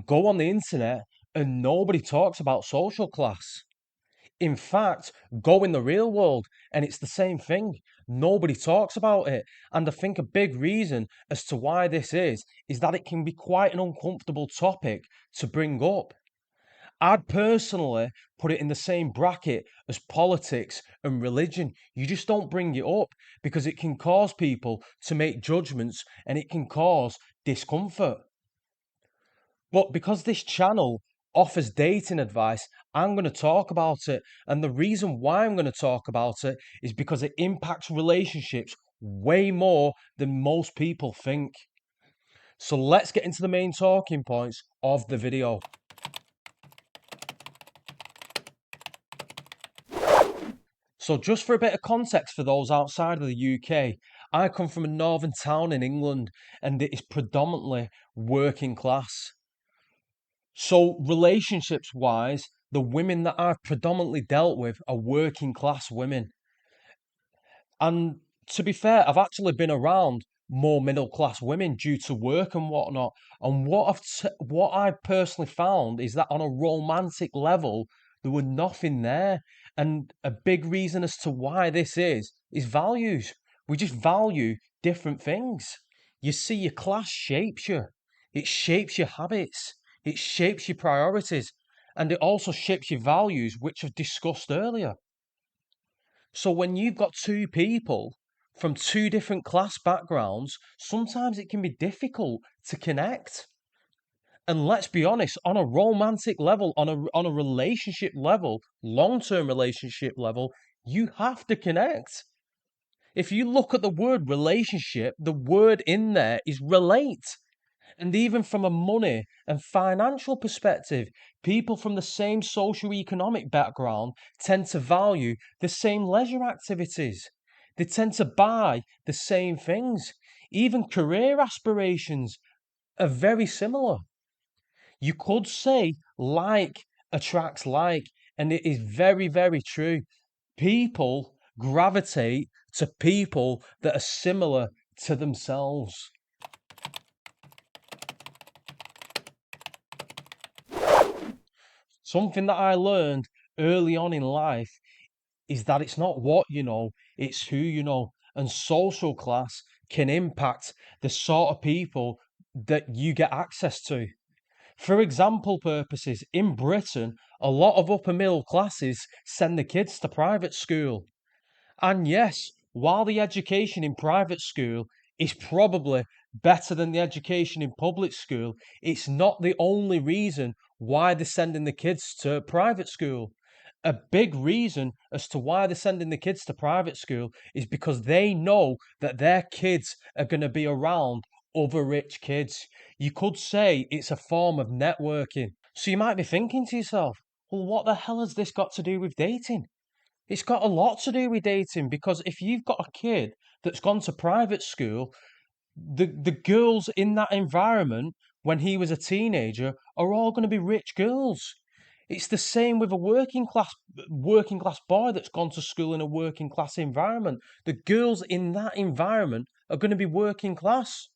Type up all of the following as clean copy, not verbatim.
Go on the internet and nobody talks about social class. In fact, go in the real world and it's the same thing. Nobody talks about it. And I think a big reason as to why this is that it can be quite an uncomfortable topic to bring up. I'd personally put it in the same bracket as politics and religion. You just don't bring it up because it can cause people to make judgments and it can cause discomfort. But because this channel offers dating advice, I'm going to talk about it. And the reason why I'm going to talk about it is because it impacts relationships way more than most people think. So let's get into the main talking points of the video. So just for a bit of context for those outside of the UK, I come from a northern town in England and it is predominantly working class. So relationships wise, the women that I've predominantly dealt with are working class women. And to be fair, I've actually been around more middle class women due to work and whatnot. And what I personally found is that on a romantic level, there were nothing there. And a big reason as to why this is values. We just value different things. You see, your class shapes you. It shapes your habits. It shapes your priorities. And it also shapes your values, which I've discussed earlier. So when you've got two people from two different class backgrounds, sometimes it can be difficult to connect. And let's be honest, on a romantic level, on a relationship level, long-term relationship level, you have to connect. If you look at the word relationship, the word in there is relate. And even from a money and financial perspective, people from the same socio-economic background tend to value the same leisure activities. They tend to buy the same things. Even career aspirations are very similar. You could say like attracts like, and it is very, very true. People gravitate to people that are similar to themselves. Something that I learned early on in life is that it's not what you know, it's who you know. And social class can impact the sort of people that you get access to. For example purposes, in Britain, a lot of upper middle classes send the kids to private school. And yes, while the education in private school is probably better than the education in public school, it's not the only reason why they're sending the kids to private school. A big reason as to why they're sending the kids to private school is because they know that their kids are going to be around other rich kids. You could say it's a form of networking. So you might be thinking to yourself, well, what the hell has this got to do with dating? It's got a lot to do with dating because if you've got a kid that's gone to private school, the girls in that environment when he was a teenager are all going to be rich girls. It's the same with a working class boy that's gone to school in a working class environment. The girls in that environment are going to be working class.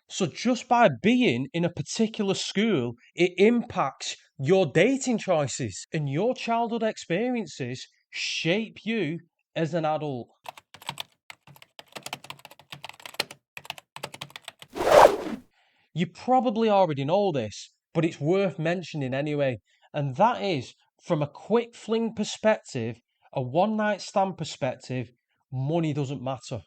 So just by being in a particular school, it impacts your dating choices and your childhood experiences shape you as an adult. You probably already know this, but it's worth mentioning anyway. And that is from a quick fling perspective, a one night stand perspective, money doesn't matter.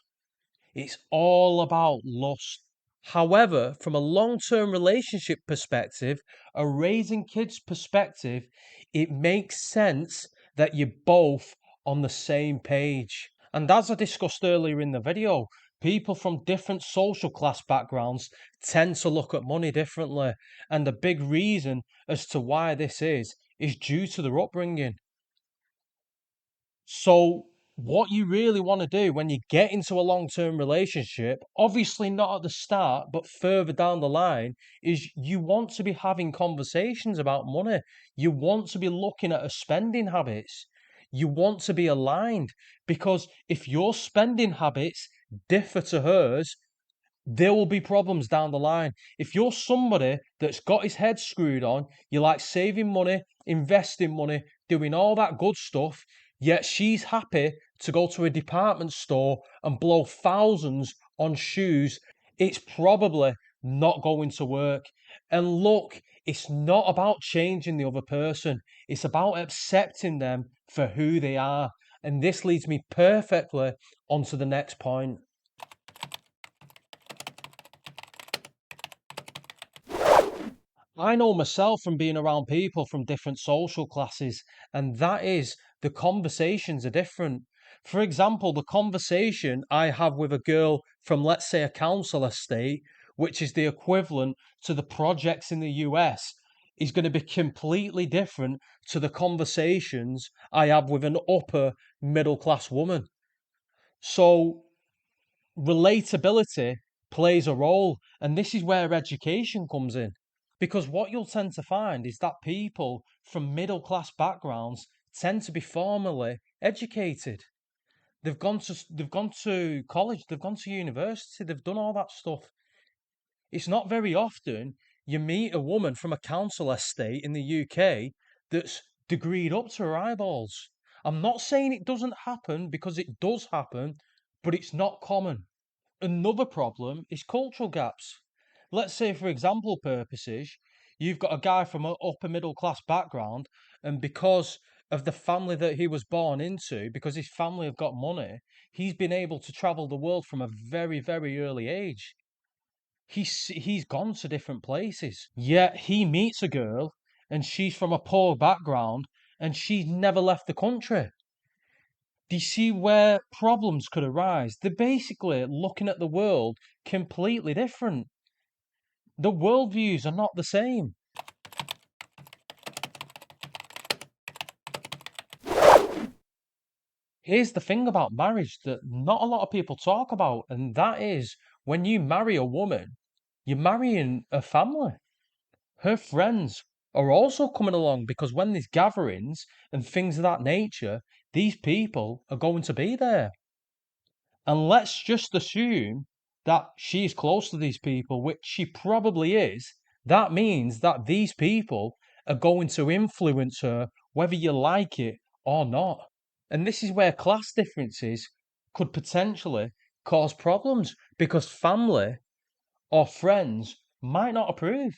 It's all about lust. However, from a long term relationship perspective, a raising kids perspective, it makes sense that you're both on the same page. And as I discussed earlier in the video, people from different social class backgrounds tend to look at money differently. And the big reason as to why this is due to their upbringing. So, what you really want to do when you get into a long term relationship, obviously not at the start, but further down the line, is you want to be having conversations about money. You want to be looking at her spending habits. You want to be aligned because if your spending habits differ to hers, There will be problems down the line. If you're somebody that's got his head screwed on, you like saving money, investing money, doing all that good stuff, yet she's happy to go to a department store and blow thousands on shoes, it's probably not going to work. And look, it's not about changing the other person, it's about accepting them for who they are. And this leads me perfectly onto the next point. I know myself from being around people from different social classes, and that is the conversations are different. For example, the conversation I have with a girl from, let's say, a council estate, which is the equivalent to the projects in the US, is going to be completely different to the conversations I have with an upper middle class woman. So, relatability plays a role, and this is where education comes in. Because what you'll tend to find is that people from middle class backgrounds tend to be formally educated. They've gone to college, they've gone to university, they've done all that stuff. It's not very often you meet a woman from a council estate in the UK that's degreed up to her eyeballs. I'm not saying it doesn't happen because it does happen, but it's not common. Another problem is cultural gaps. Let's say, for example purposes, you've got a guy from an upper middle class background, and because of the family that he was born into, because his family have got money, he's been able to travel the world from a very, very early age. He's gone to different places. Yet he meets a girl, and she's from a poor background, and she's never left the country. Do you see where problems could arise? They're basically looking at the world completely different. The worldviews are not the same. Here's the thing about marriage that not a lot of people talk about, and that is when you marry a woman, you're marrying a family. Her friends are also coming along because when there's gatherings and things of that nature, these people are going to be there. And let's just assume that she's close to these people, which she probably is. That means that these people are going to influence her whether you like it or not. And this is where class differences could potentially cause problems because family or friends might not approve.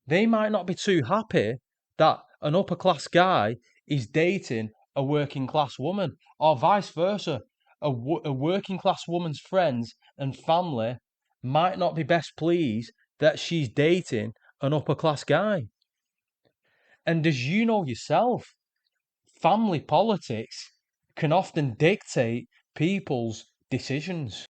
They might not be too happy that an upper class guy is dating a working class woman, or vice versa. A working class woman's friends and family might not be best pleased that she's dating an upper class guy. And as you know yourself, family politics can often dictate people's decisions.